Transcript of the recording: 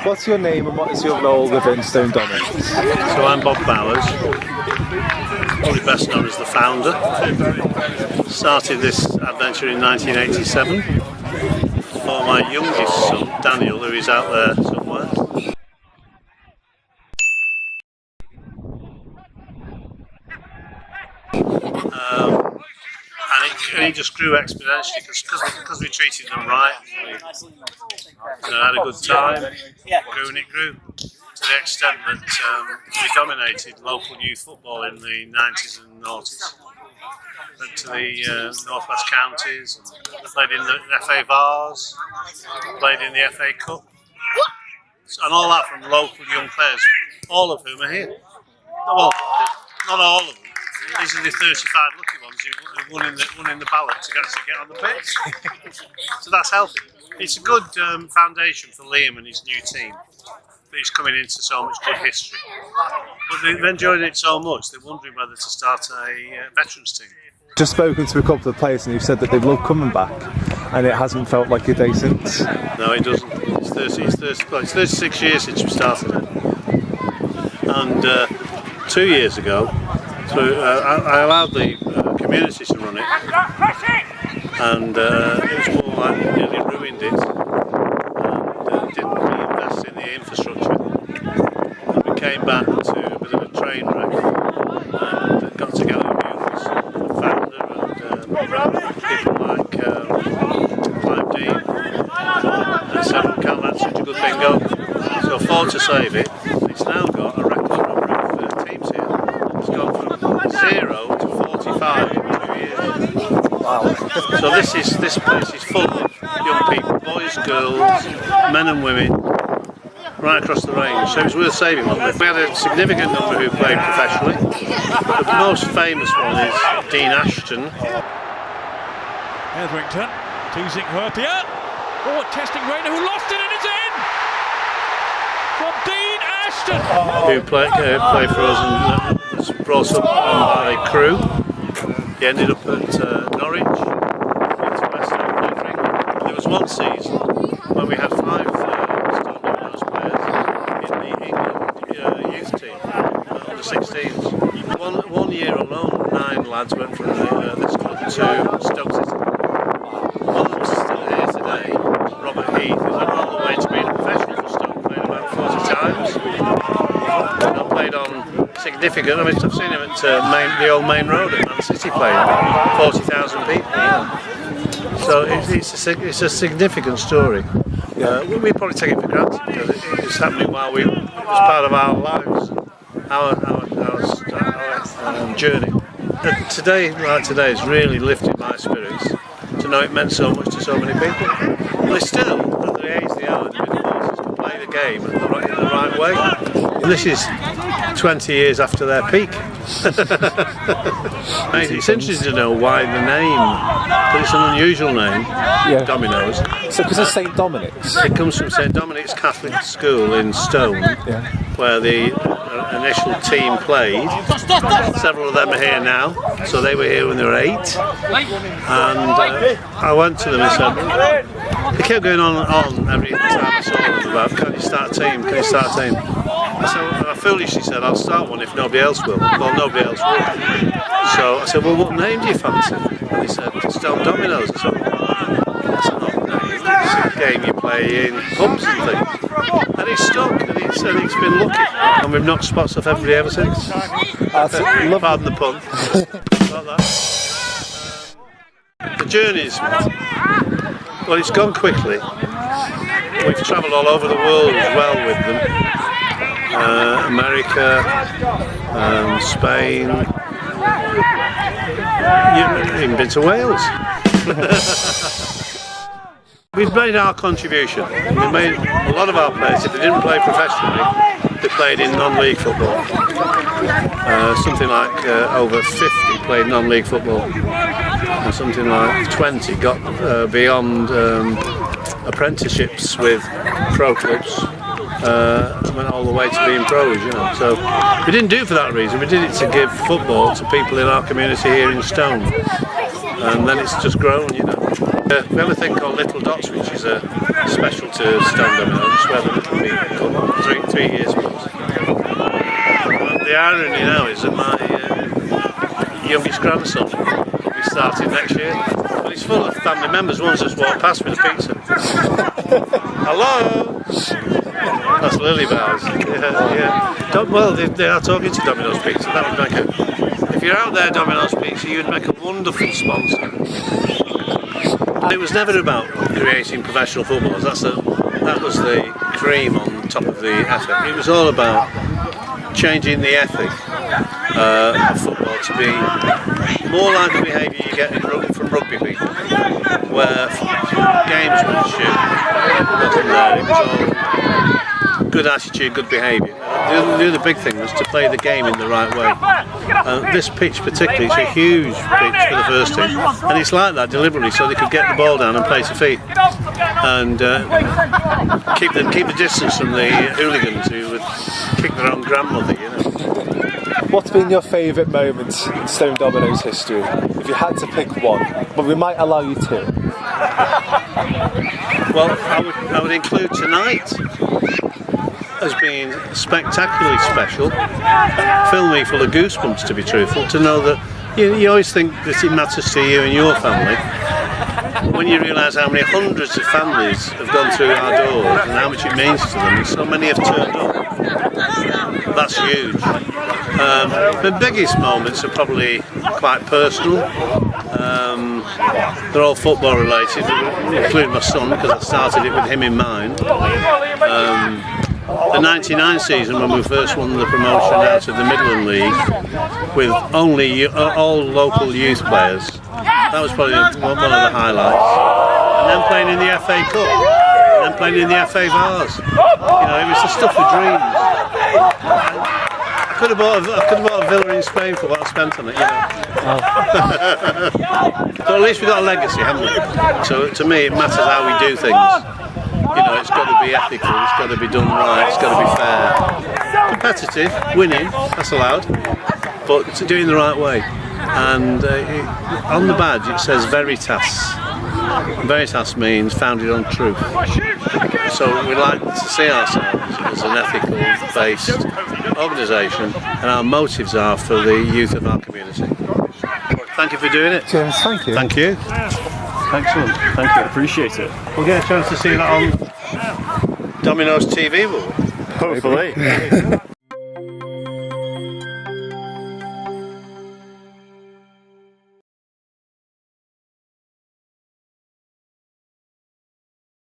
What's your name and what is your role within Stone Dominoes? So I'm Bob Bowers, probably best known as the founder. Started this adventure in 1987 for my youngest son, Daniel, who is out there somewhere. And it just grew exponentially because we treated them right. We had a good time. Grew and it grew to the extent that we dominated local youth football in the 90s and 90s. Went to the North West counties, played in the FA Vars, played in the FA Cup, and all that from local young players, all of whom are here. Well, not all of them. These are the 35 lucky ones who won in the ballot to actually get on the pitch. So that's healthy. It's a good foundation for Liam and his new team. He's coming into so much good history. But they've enjoyed it so much, they're wondering whether to start a veterans team. Just spoken to a couple of players and you've said that they've loved coming back and it hasn't felt like a day since. No, it doesn't. It's 36 years since we started it. And 2 years ago, I allowed the community to run it, and it was more like we nearly ruined it and didn't reinvest in the infrastructure. And we came back to a bit of a train wreck and got together with the founder and people like Clive Dean and said we can't let such a good thing go. So fought to save it. It's now got a record number of teams here. It's gone from 0 to 45 in 2 years. Wow. So this place is full of young people, boys, girls, men and women, right across the range. So it's worth saving, wasn't it? We had a significant number who played professionally. The most famous one is Dean Ashton. Etherington teasing Herpier. Oh, testing Rayner who lost it and it's in! From Dean Ashton! Who played for us and was brought up by Crew. He ended up at Norwich, into West Ham Coventry. There was one season when we had 5 Stone Dominoes players in the England youth team, under 16s. One year alone, 9 lads went from this club to Stoke City. One of them's still here today, Robert Heath, who's on all the way to being a professional for Stoke, played about 40 times. Not played on significant. I mean, I've seen him at the old main road at Man City playing 40,000 people. So it's a significant story. We probably take it for granted because it was happening while it was part of our lives, our journey. Today has really lifted my spirits to know it meant so much to so many people. They're still, at the age they are, to play the game in the right way. And this is 20 years after their peak. It's interesting to know why the name, but it's an unusual name, Dominoes. So because of St Dominic's? It comes from St Dominic's Catholic School in Stone, where the initial team played. Several of them are here now, so they were here when they were 8. And I went to them and said, they kept going on and on every time I saw them about, can you start a team, can you start a team? So I foolishly said, I'll start one if nobody else will. Well, nobody else will. So I said, well, what name do you fancy? And he said, Stone Dominoes. I said, that's not a name. It's a game you play in pubs and things. And he's stuck, and he said he's been lucky. And we've knocked spots off everybody ever since. Pardon the pun. Like that. The journey's, well, it's gone quickly. We've travelled all over the world as well with them. America, Spain, you've even been to Wales. We've made our contribution. We've made a lot of our players, if they didn't play professionally, they played in non-league football. Something like over 50 played non-league football. And something like 20 got beyond apprenticeships with pro clubs. Went all the way to being pros, you know. So we didn't do it for that reason. We did it to give football to people in our community here in Stone, and then it's just grown, you know. We have a thing called Little Dots, which is a special to Stone Dominoes, where the little people come 3 years once. The irony now is that my youngest grandson will be starting next year, but it's full of family members. One's just walked past with a pizza. Hello! That's Lily Bowers. Yeah. Well, they are talking to Domino's Pizza. That would make if you're out there, Domino's Pizza, you'd make a wonderful sponsor. It was never about creating professional footballers. That was the cream on top of the effort. It was all about changing the ethic of football to be more like the behaviour you get from rugby people, where games were shoot, wasn't there. It was all good attitude, good behaviour. The other big thing was to play the game in the right way. This pitch particularly, it's a huge pitch for the first team, and it's like that deliberately so they could get the ball down and play to feet and keep the distance from the hooligans who would kick their own grandmother, you know. What's been your favourite moment in Stone Dominoes history? If you had to pick one, but we might allow you two. Well, I would include tonight as being spectacularly special. Filled me full of goosebumps, to be truthful, to know that you always think that it matters to you and your family. When you realise how many hundreds of families have gone through our doors and how much it means to them, and so many have turned up, that's huge. The biggest moments are probably quite personal. They're all football related, including my son, because I started it with him in mind. The 99 season, when we first won the promotion out of the Midland League with only all local youth players, that was probably one of the highlights. And then playing in the FA Cup, and then playing in the FA Vars. You know, it was the stuff of dreams. I could have bought a villa in Spain for what I spent on it, you know. So at least we've got a legacy, haven't we? So to me, it matters how we do things. You know, it's got to be ethical, it's got to be done right, it's got to be fair. Competitive, winning, that's allowed, but to do it in the right way. And on the badge it says Veritas. Veritas means founded on truth. So we like to see ourselves as an ethical based organisation, and our motives are for the youth of our community. Thank you for doing it. James, thank you. Thank you. Excellent, thank you. Appreciate it. We'll get a chance to see that on Domino's TV, will we? Hopefully.